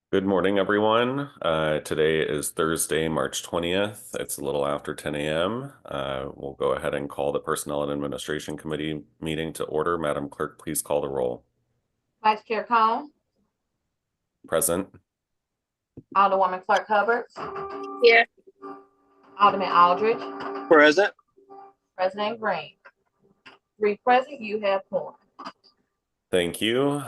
Good morning, everyone. Today is Thursday, March 20th. It's a little after 10 a.m. We'll go ahead and call the Personnel and Administration Committee meeting to order. Madam Clerk, please call the roll. Vice Chair Combs, Present. Alderwoman Clark Hubbard, Here. Alderman Aldridge, Present. President Green. 3 present, you have quorum. Thank you.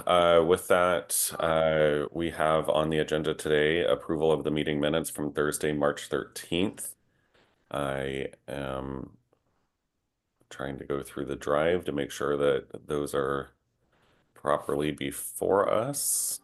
With that, we have on the agenda today approval of the meeting minutes from Thursday, March 13th. I am trying to go through the drive to make sure that those are properly before us.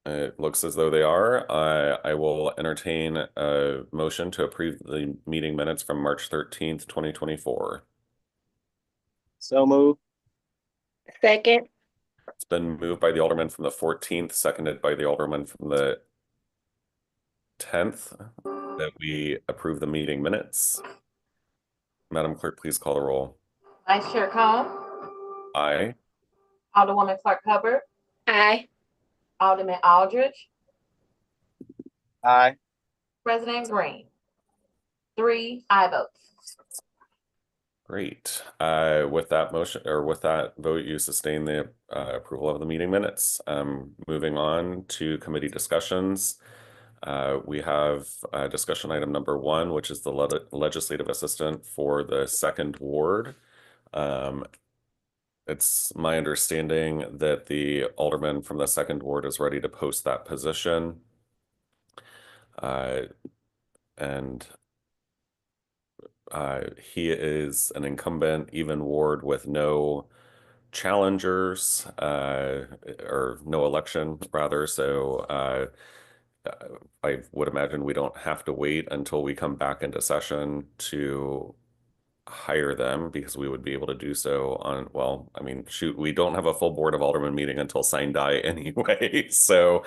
It looks as though they are. I will entertain a motion to approve the meeting minutes from March 13th, 2024. So moved. Second. It's been moved by the Alderman from the 14th, seconded by the Alderman from the 10th, that we approve the meeting minutes. Madam Clerk, please call the roll. Vice Chair Combs, Aye. Alderwoman Clark Hubbard, Aye. Alderman Aldridge, Aye. President Green. 3 aye votes. Great. With that motion, or with that vote, you sustain the approval of the meeting minutes. Moving on to committee discussions. We have discussion item number 1, which is the legislative assistant for the 2nd Ward. It's my understanding that the alderman from the 2nd Ward is ready to post that position. And he is an incumbent, even ward with no challengers, or no election rather. So I would imagine we don't have to wait until we come back into session to hire them, because we would be able to do so on, well, I mean, shoot, we don't have a full Board of Aldermen meeting until sine die anyway. So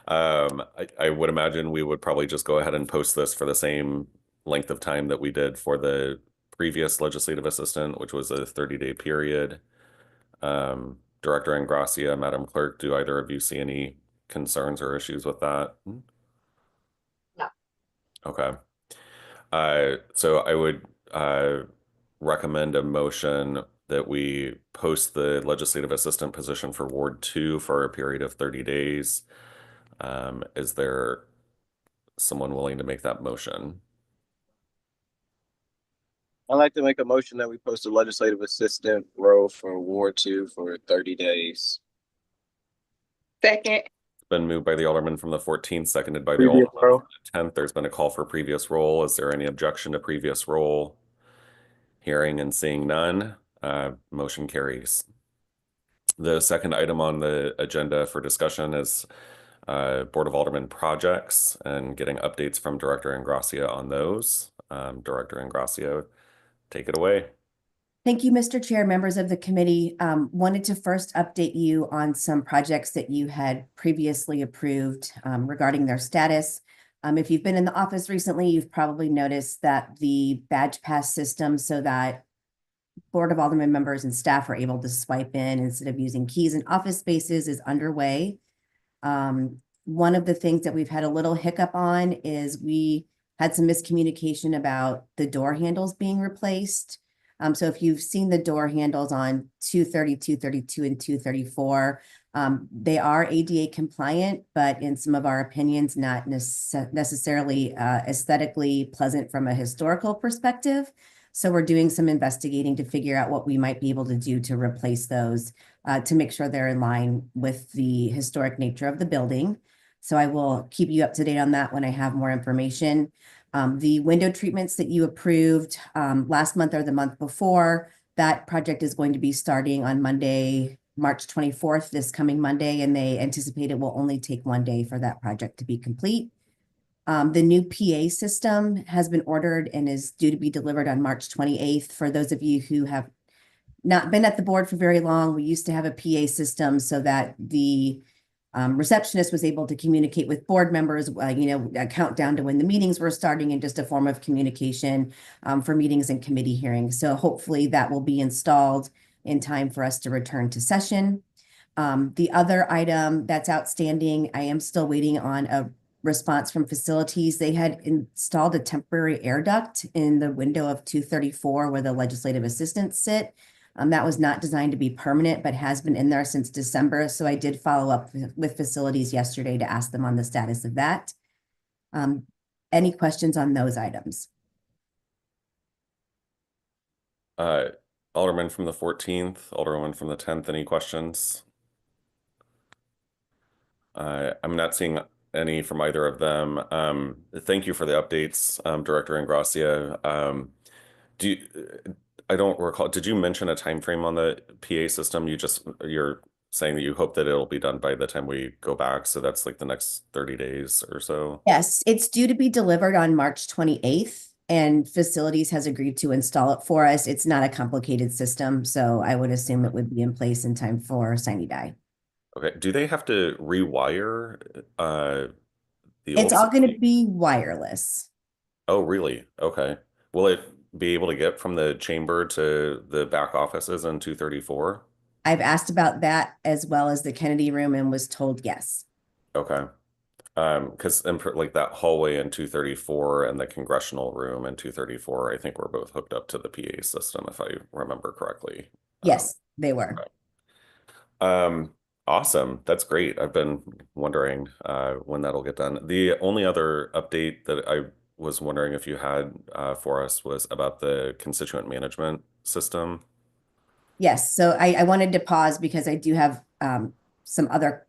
I would imagine we would probably just go ahead and post this for the same length of time that we did for the previous legislative assistant, which was a 30-day period. Director Ingracia, Madam Clerk, do either of you see any concerns or issues with that? No. Okay. So I would recommend a motion that we post the legislative assistant position for Ward 2 for a period of 30 days. Is there someone willing to make that motion? I'd like to make a motion that we post a legislative assistant role for Ward 2 for 30 days. Second. It's been moved by the Alderman from the 14th, seconded by the Previous Alderman role. from the 10th. There's been a call for previous role. Is there any objection to previous role? Hearing and seeing none, motion carries. The second item on the agenda for discussion is Board of Aldermen projects and getting updates from Director Ingracia on those. Director Ingracia, take it away. Thank you, Mr. Chair, members of the committee. Wanted to first update you on some projects that you had previously approved regarding their status. If you've been in the office recently, you've probably noticed that the badge pass system, so that Board of Aldermen members and staff are able to swipe in instead of using keys in office spaces, is underway. One of the things that we've had a little hiccup on is we had some miscommunication about the door handles being replaced. So if you've seen the door handles on 230, 232, and 234, they are ADA compliant, but in some of our opinions, not necessarily aesthetically pleasant from a historical perspective. So we're doing some investigating to figure out what we might be able to do to replace those to make sure they're in line with the historic nature of the building. So I will keep you up to date on that when I have more information. The window treatments that you approved last month or the month before, that project is going to be starting on Monday, March 24th, this coming Monday, and they anticipate it will only take 1 day for that project to be complete. The new PA system has been ordered and is due to be delivered on March 28th. For those of you who have not been at the board for very long. We used to have a PA system so that the receptionist was able to communicate with board members, a countdown to when the meetings were starting and just a form of communication for meetings and committee hearings. So hopefully that will be installed in time for us to return to session. The other item that's outstanding, I am still waiting on a response from facilities. They had installed a temporary air duct in the window of 234 where the legislative assistants sit. That was not designed to be permanent, but has been in there since December. So I did follow up with facilities yesterday to ask them on the status of that. Any questions on those items? Alderman from the 14th, Alderman from the 10th, any questions? I'm not seeing any from either of them. Thank you for the updates, Director Ingracia. I don't recall, did you mention a time frame on the PA system? You're saying that you hope that it'll be done by the time we go back, so that's like the next 30 days or so? Yes, it's due to be delivered on March 28th, and facilities has agreed to install it for us. It's not a complicated system, so I would assume it would be in place in time for sine die. Okay, do they have to rewire the It's old all going to system? be wireless. Oh, really? Okay. Will it be able to get from the chamber to the back offices in 234? I've asked about that as well as the Kennedy room and was told yes. Okay. Because like that hallway in 234 and the congressional room in 234, I think we're both hooked up to the PA system, if I remember correctly. Yes, they were. Awesome. That's great. I've been wondering when that'll get done. The only other update that I was wondering if you had for us was about the constituent management system. Yes, so I wanted to pause because I do have some other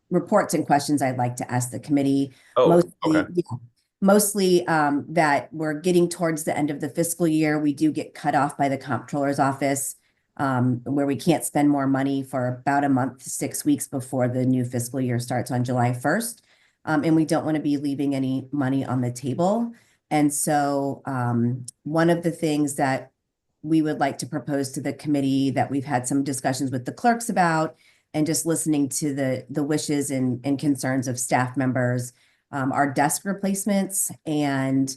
reports and questions I'd like to ask the committee. Oh, Mostly, okay. yeah, mostly that we're getting towards the end of the fiscal year. We do get cut off by the comptroller's office where we can't spend more money for about a month, 6 weeks before the new fiscal year starts on July 1st. And we don't want to be leaving any money on the table. And so one of the things that we would like to propose to the committee that we've had some discussions with the clerks about and just listening to the wishes and concerns of staff members are desk replacements. And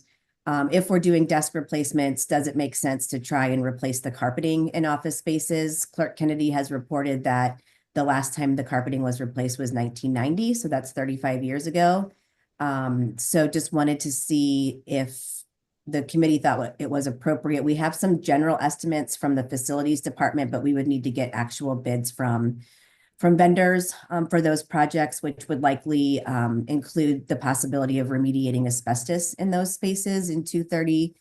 if we're doing desk replacements, does it make sense to try and replace the carpeting in office spaces? Clerk Kennedy has reported that the last time the carpeting was replaced was 1990, so that's 35 years ago. So just wanted to see if the committee thought it was appropriate. We have some general estimates from the facilities department, but we would need to get actual bids from vendors for those projects, which would likely include the possibility of remediating asbestos in those spaces in 230,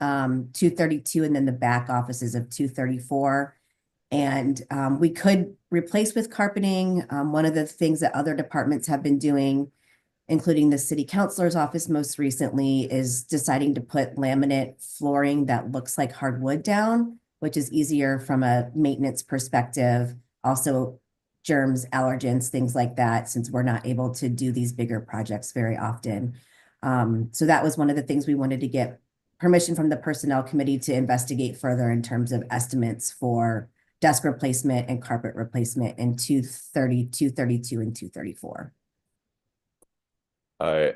232, and then the back offices of 234. And we could replace with carpeting. One of the things that other departments have been doing, including the city councilor's office most recently, is deciding to put laminate flooring that looks like hardwood down, which is easier from a maintenance perspective. Also, germs, allergens, things like that, since we're not able to do these bigger projects very often. So that was one of the things we wanted to get permission from the personnel committee to investigate further in terms of estimates for desk replacement and carpet replacement in 230, 232, and 234. I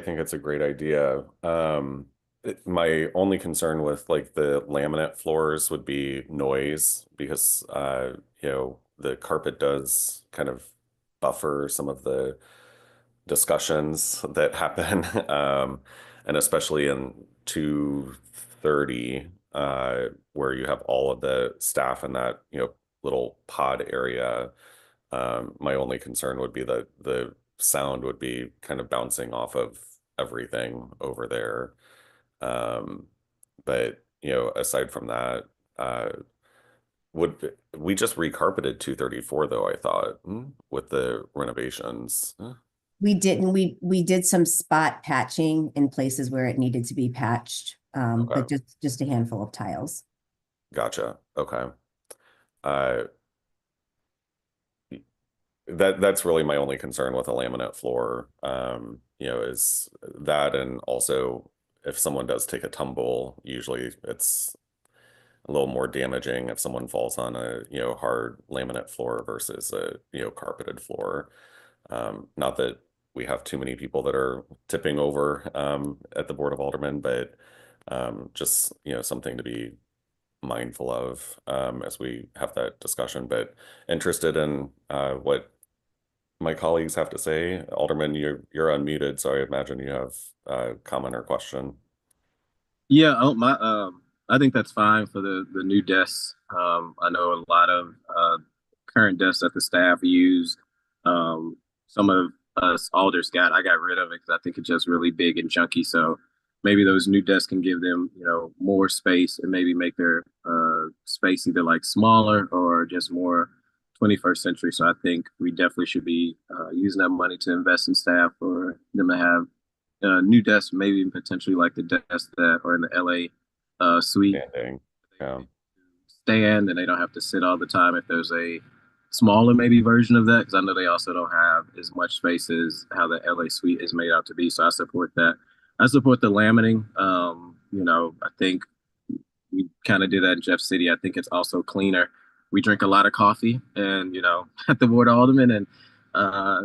think it's a great idea. My only concern with like the laminate floors would be noise because the carpet does kind of buffer some of the discussions that happen, and especially in 230, where you have all of the staff in that little pod area. My only concern would be that the sound would be kind of bouncing off of everything over there. But aside from that, we just recarpeted 234 though, I thought, with the renovations. We didn't. We did some spot patching in places where it needed to be patched, but just a handful of tiles. Gotcha. Okay. That's really my only concern with a laminate floor, is that, and also if someone does take a tumble, usually it's a little more damaging if someone falls on a, hard laminate floor versus a, carpeted floor. Not that we have too many people that are tipping over at the Board of Aldermen, but just, something to be mindful of as we have that discussion. But interested in what my colleagues have to say. Alderman, you're unmuted, so I imagine you have a comment or question. Yeah, I think that's fine for the new desks. I know a lot of current desks that the staff use. Some of us alders I got rid of it because I think it's just really big and chunky. So maybe those new desks can give them, more space and maybe make their space either like smaller or just more 21st century. So I think we definitely should be using that money to invest in staff for them to have new desks, maybe even potentially like the desks that are in the LA suite. Standing. Yeah. Stand, and they don't have to sit all the time. If there's a smaller maybe version of that, because I know they also don't have as much space as how the LA suite is made out to be. So I support that. I support the laminating. I think we kind of did that in Jeff City. I think it's also cleaner. We drink a lot of coffee, and at the Board of Aldermen, and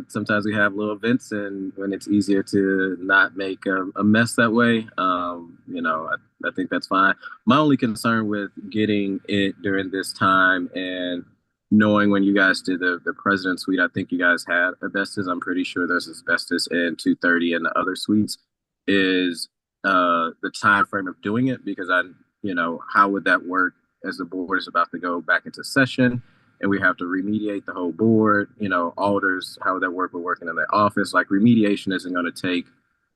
sometimes we have little events, and when it's easier to not make a mess that way, I think that's fine. My only concern with getting it during this time and knowing when you guys did the president's suite, I think you guys had asbestos. I'm pretty sure there's asbestos in 230 and the other suites. Is the time frame of doing it, because how would that work as the board is about to go back into session and we have to remediate the whole board, alders, how would that work? We're working in the office. Like, remediation isn't going to take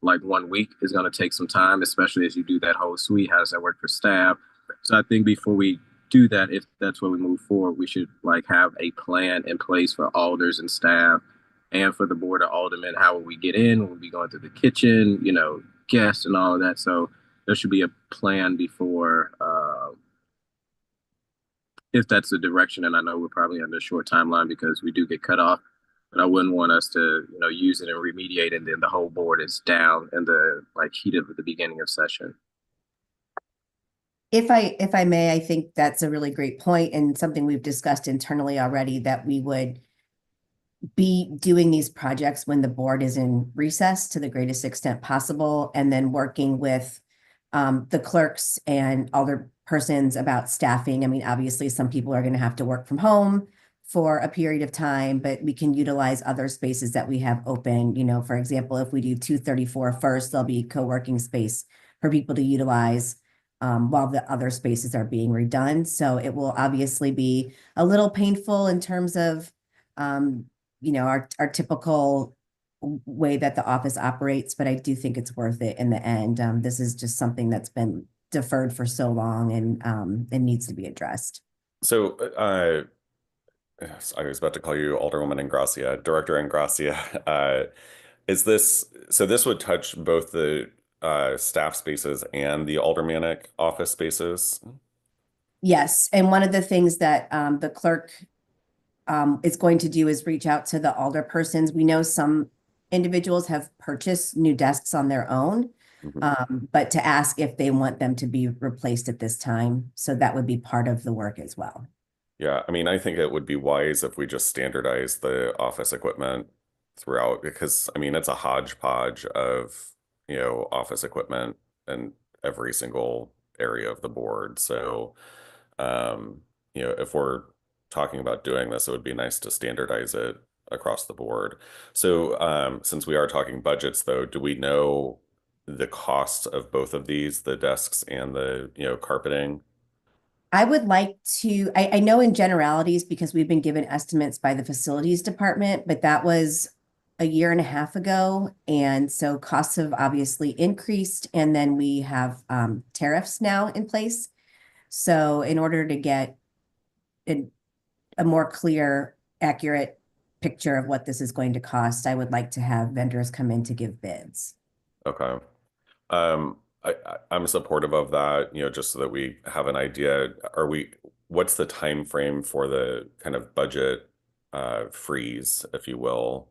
like 1 week. It's going to take some time, especially as you do that whole suite. How does that work for staff? So I think before we do that, if that's where we move forward, we should like have a plan in place for alders and staff and for the Board of Aldermen. How will we get in? We'll be going through the kitchen, guests and all of that. So there should be a plan before, if that's the direction. And I know we're probably under a short timeline because we do get cut off, but I wouldn't want us to, use it and remediate, and then the whole board is down in the like heat of the beginning of session. If I may, I think that's a really great point and something we've discussed internally already, that we would be doing these projects when the board is in recess to the greatest extent possible, and then working with the clerks and other persons about staffing. I mean, obviously, some people are going to have to work from home for a period of time, but we can utilize other spaces that we have open. For example, if we do 234 first, there'll be co-working space for people to utilize while the other spaces are being redone. So it will obviously be a little painful in terms of, our typical way that the office operates, but I do think it's worth it in the end. This is just something that's been deferred for so long, and it needs to be addressed. So yes, I was about to call you Alderwoman Ingracia, Director Ingracia. This would touch both the staff spaces and the aldermanic office spaces? Yes, and one of the things that the clerk is going to do is reach out to the alder persons. We know some individuals have purchased new desks on their own, but to ask if they want them to be replaced at this time. So that would be part of the work as well. Yeah, I mean, I think it would be wise if we just standardize the office equipment throughout, because I mean, it's a hodgepodge of, office equipment in every single area of the board. So, if we're talking about doing this, it would be nice to standardize it across the board. So, since we are talking budgets though, do we know the cost of both of these, the desks and the, carpeting? I would like to, I know in generalities, because we've been given estimates by the facilities department, but that was a year and a half ago. And so costs have obviously increased, and then we have tariffs now in place. So in order to get a more clear, accurate picture of what this is going to cost, I would like to have vendors come in to give bids. Okay. I'm supportive of that, just so that we have an idea. What's the time frame for the kind of budget freeze, if you will?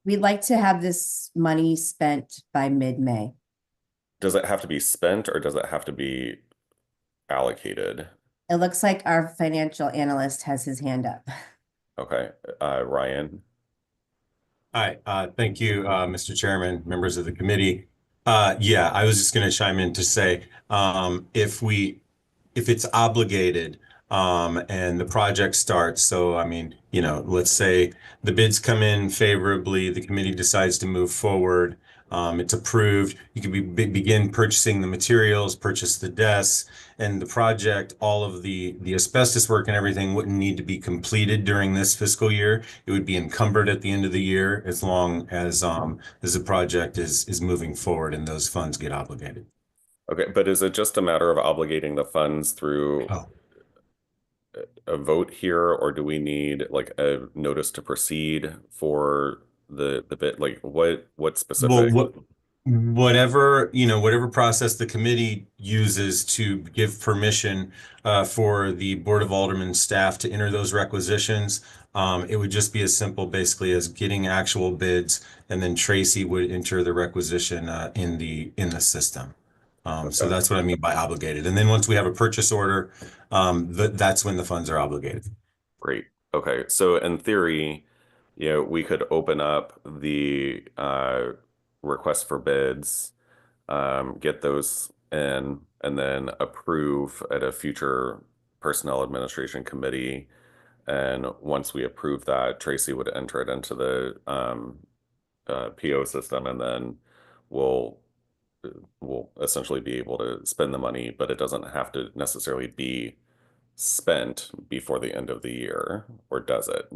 We'd like to have this money spent by mid-May. Does it have to be spent, or does it have to be allocated? It looks like our financial analyst has his hand up. Okay, Ryan. Hi, thank you, Mr. Chairman, members of the committee. Yeah, I was just going to chime in to say, if it's obligated, and the project starts, so I mean, let's say the bids come in favorably, the committee decides to move forward, it's approved, you can begin purchasing the materials, purchase the desks, and the project, all of the asbestos work and everything wouldn't need to be completed during this fiscal year. It would be encumbered at the end of the year as long as the project is moving forward and those funds get obligated. Okay, but is it just a matter of obligating the funds through Oh. a vote here, or do we need like a notice to proceed for the bit? Like what Well, specific? whatever process the committee uses to give permission for the Board of Aldermen staff to enter those requisitions, it would just be as simple basically as getting actual bids, and then Tracy would enter the requisition in the system. So Okay. that's what I mean by obligated. And then once we have a purchase order, that's when the funds are obligated. Great. Okay. So in theory, we could open up the request for bids, get those in, and then approve at a future Personnel Administration Committee. And once we approve that, Tracy would enter it into the PO system, and then we'll essentially be able to spend the money, but it doesn't have to necessarily be spent before the end of the year, or does it?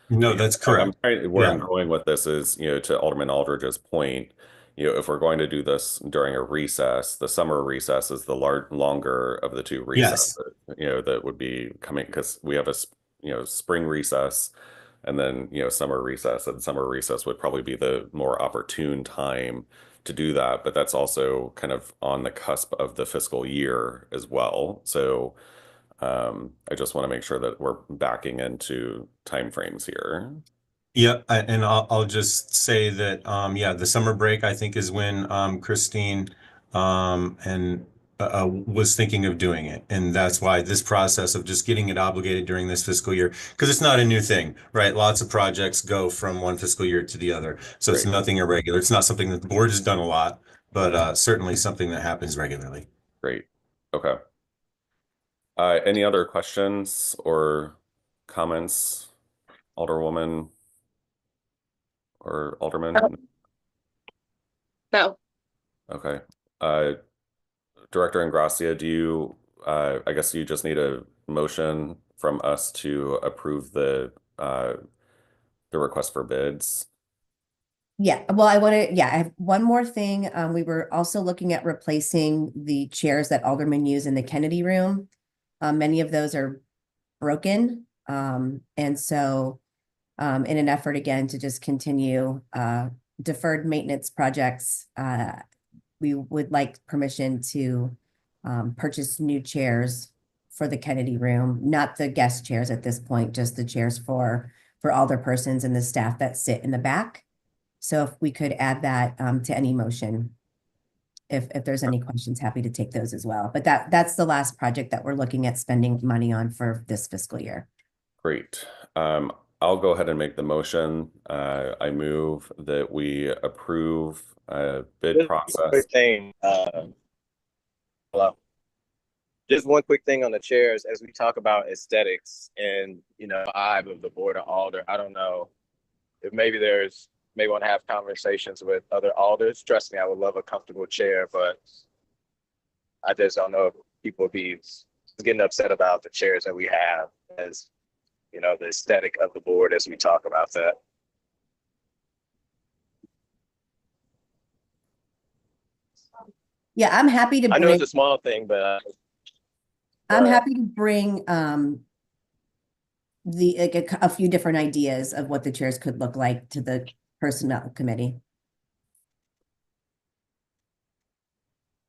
No, that's correct. Where I'm Yeah. going with this is, to Alderman Aldridge's point, if we're going to do this during a recess, the summer recess is the longer of the two Yes. recesses, that would be coming, because we have a spring recess and then, summer recess, and summer recess would probably be the more opportune time to do that. But that's also kind of on the cusp of the fiscal year as well. So I just want to make sure that we're backing into timeframes here. Yeah, and I'll just say that yeah, the summer break I think is when Christine and was thinking of doing it, and that's why this process of just getting it obligated during this fiscal year, because it's not a new thing, right? Lots of projects go from one fiscal year to the other, so it's Great. nothing irregular. It's not something that the board has done a lot, but certainly something that happens regularly. Great. Okay. Any other questions or comments, Alderwoman or Alderman? No. Okay. Director Ingracia, do you, I guess you just need a motion from us to approve the request for bids. Yeah, well, I have one more thing. We were also looking at replacing the chairs that aldermen use in the Kennedy room. Many of those are broken. And so in an effort again to just continue deferred maintenance projects, we would like permission to purchase new chairs for the Kennedy room, not the guest chairs at this point, just the chairs for alderpersons and the staff that sit in the back. So if we could add that to any motion, if there's any questions, happy to take those as well. But that's the last project that we're looking at spending money on for this fiscal year. Great. I'll go ahead and make the motion. I move that we approve bid Just process. one quick thing. Hello. Just one quick thing on the chairs as we talk about aesthetics and vibe of the board of alder. I don't know if may want to have conversations with other alders. Trust me, I would love a comfortable chair, but I just don't know if people would be getting upset about the chairs that we have as the aesthetic of the board as we talk about that. Yeah, I'm happy to I know bring, it's a small thing, but I'm happy to bring a few different ideas of what the chairs could look like to the personnel committee.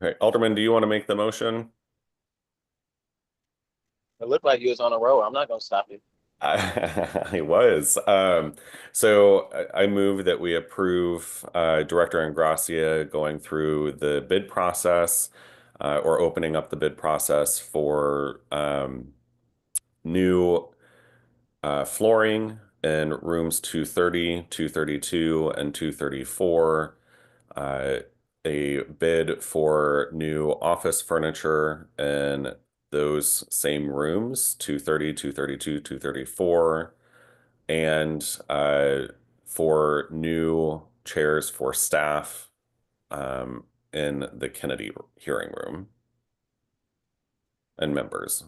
Okay, Alderman, do you want to make the motion? it looked like you was on a roll. I'm not going to stop you. I was. So I move that we approve Director Ingracia going through the bid process, or opening up the bid process for new flooring in rooms 230, 232, and 234. A bid for new office furniture in those same rooms, 230, 232, 234, and for new chairs for staff in the Kennedy hearing room and members.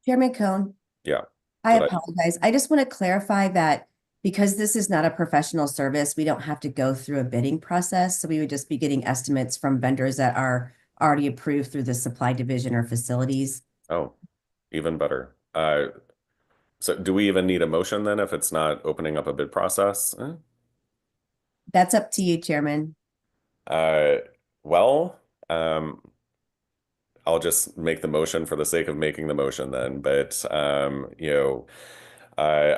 Chairman Cohn, Yeah. I Did I- apologize. I just want to clarify that because this is not a professional service, we don't have to go through a bidding process. So we would just be getting estimates from vendors that are already approved through the supply division or facilities. Oh, even better. So do we even need a motion then if it's not opening up a bid process? That's up to you, Chairman. Well, I'll just make the motion for the sake of making the motion then, but I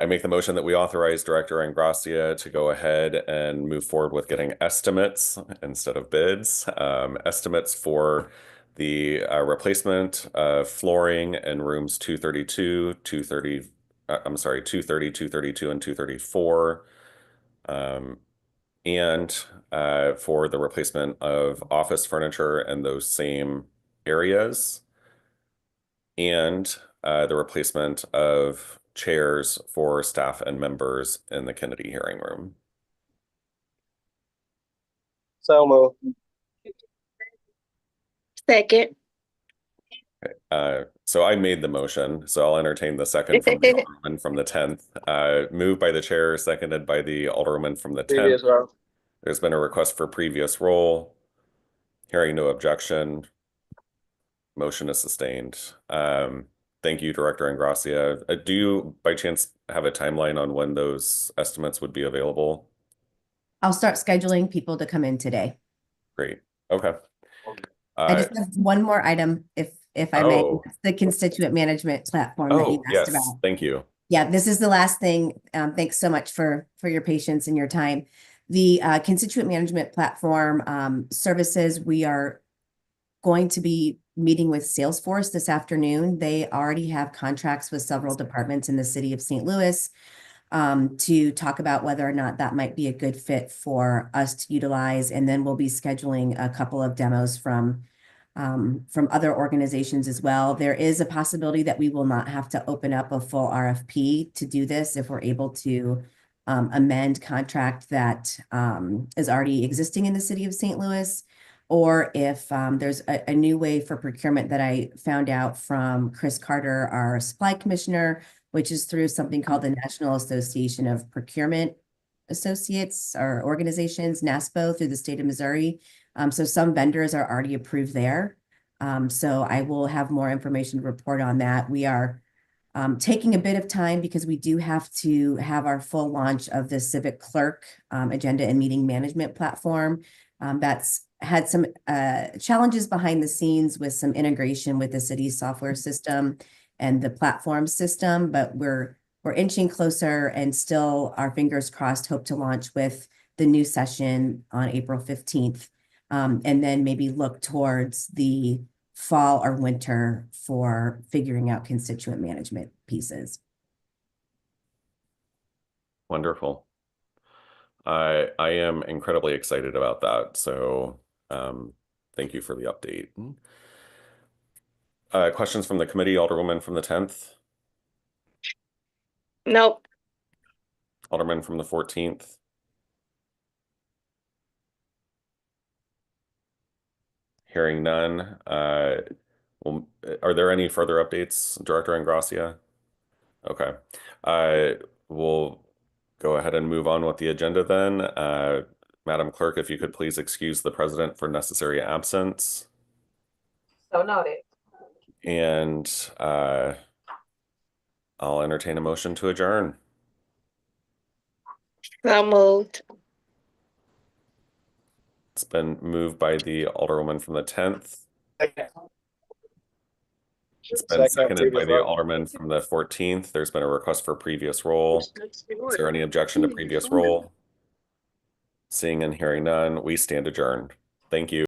make the motion that we authorize Director Ingracia to go ahead and move forward with getting estimates instead of bids. Estimates for the replacement of flooring in rooms 232, 230, 232, and 234. And for the replacement of office furniture in those same areas, and the replacement of chairs for staff and members in the Kennedy hearing room. So moved. Second. So I made the motion, so I'll entertain the second from the Alderman from the 10th. Moved by the chair, seconded by the Alderman from the 10th. Previous row. There's been a request for previous roll. Hearing no objection. Motion is sustained. Thank you, Director Ingracia. Do you, by chance, have a timeline on when those estimates would be available? I'll start scheduling people to come in today. Great. Okay. I just have one more item, if I may. Oh. It's the constituent management platform that you Oh, asked yes. about. Thank you. Yeah, this is the last thing. Thanks so much for your patience and your time. The constituent management platform services, we are going to be meeting with Salesforce this afternoon. They already have contracts with several departments in the city of St. Louis to talk about whether or not that might be a good fit for us to utilize. And then we'll be scheduling a couple of demos from other organizations as well. There is a possibility that we will not have to open up a full RFP to do this if we're able to amend contract that is already existing in the city of St. Louis, or if there's a new way for procurement that I found out from Chris Carter, our supply commissioner, which is through something called the National Association of Procurement Associates or Organizations, NASPO, through the state of Missouri. So some vendors are already approved there. So I will have more information to report on that. We are taking a bit of time because we do have to have our full launch of the Civic Clerk agenda and meeting management platform. That's had some challenges behind the scenes with some integration with the city's software system and the platform system, but we're inching closer and still, our fingers crossed, hope to launch with the new session on April 15th. And then maybe look towards the fall or winter for figuring out constituent management pieces. Wonderful. I am incredibly excited about that. So thank you for the update. Questions from the committee, Alderwoman from the 10th, Nope. Alderman from the 14th. Hearing none. Well, are there any further updates, Director Ingracia? Okay. We'll go ahead and move on with the agenda then. Madam Clerk, if you could please excuse the president for necessary absence. So noted. And I'll entertain a motion to adjourn. So moved. It's been moved by the Alderwoman from the 10th. It's been seconded by the Alderman from the 14th. There's been a request for previous roll. Is there any objection to previous roll? Seeing and hearing none, we stand adjourned. Thank you.